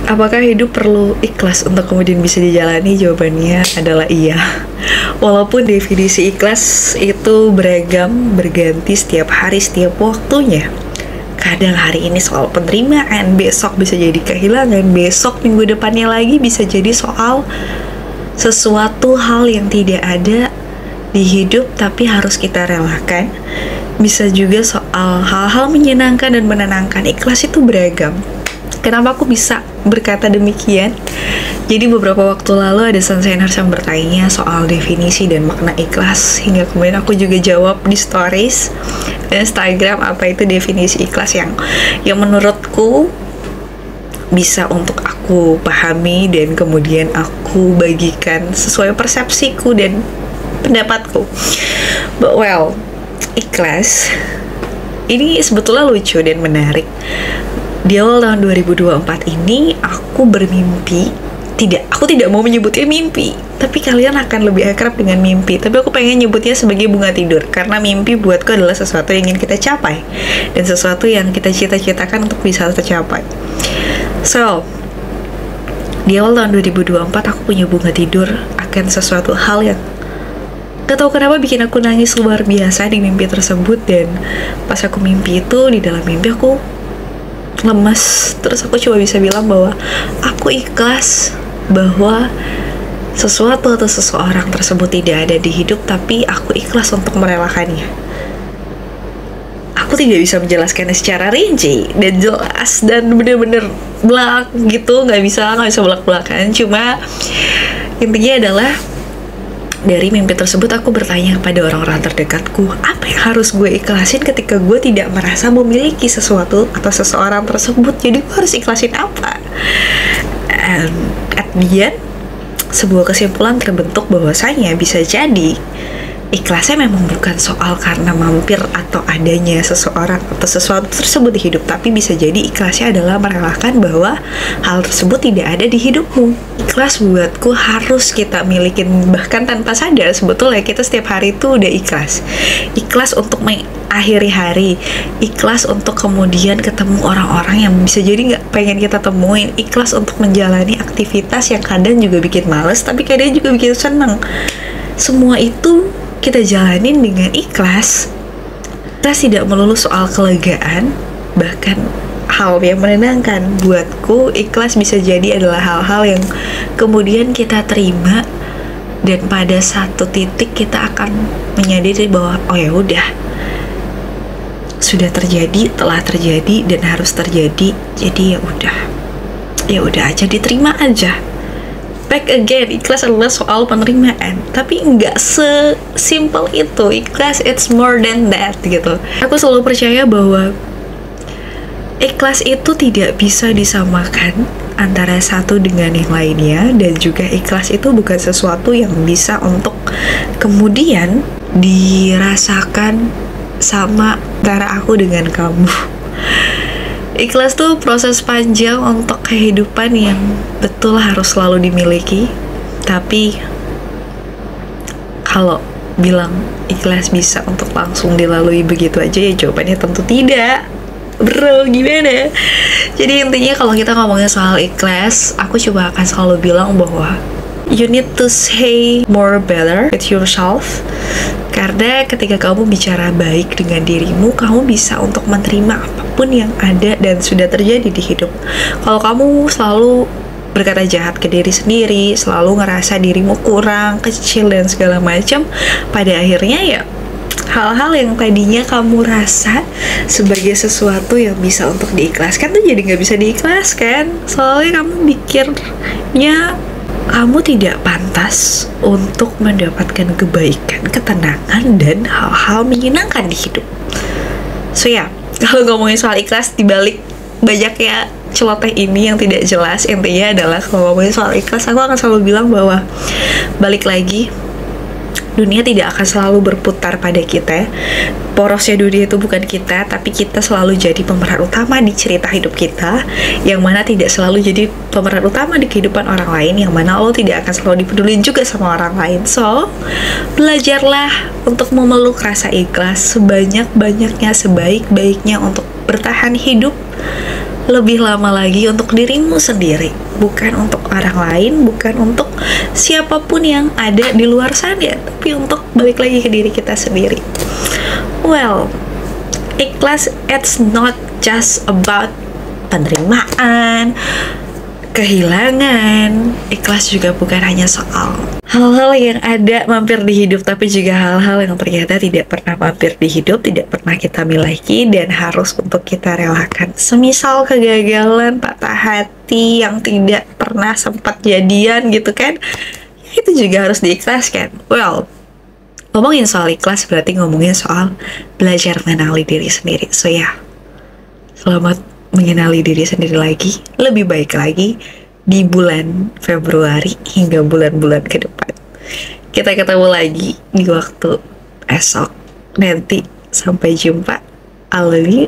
Apakah hidup perlu ikhlas untuk kemudian bisa dijalani? Jawabannya adalah iya. Walaupun definisi ikhlas itu beragam, berganti setiap hari, setiap waktunya. Kadang hari ini soal penerimaan, besok bisa jadi kehilangan, besok minggu depannya lagi bisa jadi soal sesuatu hal yang tidak ada di hidup tapi harus kita relakan. Bisa juga soal hal-hal menyenangkan dan menenangkan. Ikhlas itu beragam. Kenapa aku bisa berkata demikian? Jadi beberapa waktu lalu ada sunsainers yang bertanya soal definisi dan makna ikhlas, hingga kemudian aku juga jawab di stories Instagram apa itu definisi ikhlas yang menurutku bisa untuk aku pahami dan kemudian aku bagikan sesuai persepsiku dan pendapatku. But well, ikhlas ini sebetulnya lucu dan menarik. Di awal tahun 2024 ini aku bermimpi. Aku tidak mau menyebutnya mimpi, tapi kalian akan lebih akrab dengan mimpi. Tapi aku pengen nyebutnya sebagai bunga tidur, karena mimpi buatku adalah sesuatu yang ingin kita capai dan sesuatu yang kita cita-citakan untuk bisa tercapai. So, di awal tahun 2024 aku punya bunga tidur akan sesuatu hal yang gak tahu kenapa bikin aku nangis luar biasa di mimpi tersebut. Dan pas aku mimpi itu, di dalam mimpi aku lemas. Terus aku cuma bisa bilang bahwa aku ikhlas bahwa sesuatu atau seseorang tersebut tidak ada di hidup, tapi aku ikhlas untuk merelakannya. Aku tidak bisa menjelaskannya secara rinci dan jelas dan bener-bener belak gitu, nggak bisa belak-belakan. Cuma intinya adalah dari mimpi tersebut aku bertanya kepada orang-orang terdekatku, apa yang harus gue ikhlasin ketika gue tidak merasa memiliki sesuatu atau seseorang tersebut. Jadi gue harus ikhlasin apa? And at the end, sebuah kesimpulan terbentuk bahwasanya bisa jadi ikhlasnya memang bukan soal karena mampir atau adanya seseorang atau sesuatu tersebut di hidup, tapi bisa jadi ikhlasnya adalah merelakan bahwa hal tersebut tidak ada di hidupmu. Ikhlas buatku harus kita milikin, bahkan tanpa sadar sebetulnya kita setiap hari itu udah ikhlas. Ikhlas untuk mengakhiri hari, ikhlas untuk kemudian ketemu orang-orang yang bisa jadi nggak pengen kita temuin, ikhlas untuk menjalani aktivitas yang kadang juga bikin males tapi kadang juga bikin seneng. Semua itu kita jalanin dengan ikhlas. Ikhlas tidak melulu soal kelegaan, bahkan hal yang menenangkan. Buatku ikhlas bisa jadi adalah hal-hal yang kemudian kita terima dan pada satu titik kita akan menyadari bahwa oh ya udah, sudah terjadi, telah terjadi dan harus terjadi. Jadi ya udah aja, diterima aja. Back again, ikhlas adalah soal penerimaan, tapi nggak sesimpel itu. Ikhlas it's more than that gitu. Aku selalu percaya bahwa ikhlas itu tidak bisa disamakan antara satu dengan yang lainnya, dan juga ikhlas itu bukan sesuatu yang bisa untuk kemudian dirasakan sama antara aku dengan kamu. Ikhlas tuh proses panjang untuk kehidupan yang betul harus selalu dimiliki. Tapi kalau bilang ikhlas bisa untuk langsung dilalui begitu aja, ya jawabannya tentu tidak. Bro, gimana? Jadi intinya kalau kita ngomongin soal ikhlas, aku coba akan selalu bilang bahwa you need to say more better with yourself. Karena ketika kamu bicara baik dengan dirimu, kamu bisa untuk menerima apapun yang ada dan sudah terjadi di hidup. Kalau kamu selalu berkata jahat ke diri sendiri, selalu ngerasa dirimu kurang, kecil dan segala macam, pada akhirnya ya hal-hal yang tadinya kamu rasa sebagai sesuatu yang bisa untuk diikhlaskan tuh jadi nggak bisa diikhlaskan. Soalnya kamu pikirnya kamu tidak pantas untuk mendapatkan kebaikan, ketenangan, dan hal-hal menyenangkan di hidup. So ya, kalau ngomongin soal ikhlas, dibalik banyaknya celoteh ini yang tidak jelas, intinya adalah kalau ngomongin soal ikhlas, aku akan selalu bilang bahwa balik lagi, dunia tidak akan selalu berputar pada kita. Porosnya dunia itu bukan kita, tapi kita selalu jadi pemeran utama di cerita hidup kita, yang mana tidak selalu jadi pemeran utama di kehidupan orang lain, yang mana lo tidak akan selalu dipedulin juga sama orang lain. So, belajarlah untuk memeluk rasa ikhlas sebanyak-banyaknya, sebaik-baiknya untuk bertahan hidup, lebih lama lagi untuk dirimu sendiri, bukan untuk orang lain, bukan untuk siapapun yang ada di luar sana, tapi untuk balik lagi ke diri kita sendiri. Well, ikhlas it's not just about penerimaan, kehilangan. Ikhlas juga bukan hanya soal hal-hal yang ada mampir di hidup, tapi juga hal-hal yang ternyata tidak pernah mampir di hidup, tidak pernah kita miliki dan harus untuk kita relakan. Semisal kegagalan, patah hati yang tidak pernah sempat jadian gitu kan, itu juga harus diikhlaskan. Well, ngomongin soal ikhlas berarti ngomongin soal belajar mengenali diri sendiri. So ya, selamat mengenali diri sendiri lagi, lebih baik lagi di bulan Februari hingga bulan-bulan ke depan. Kita ketemu lagi di waktu esok nanti. Sampai jumpa. I love you.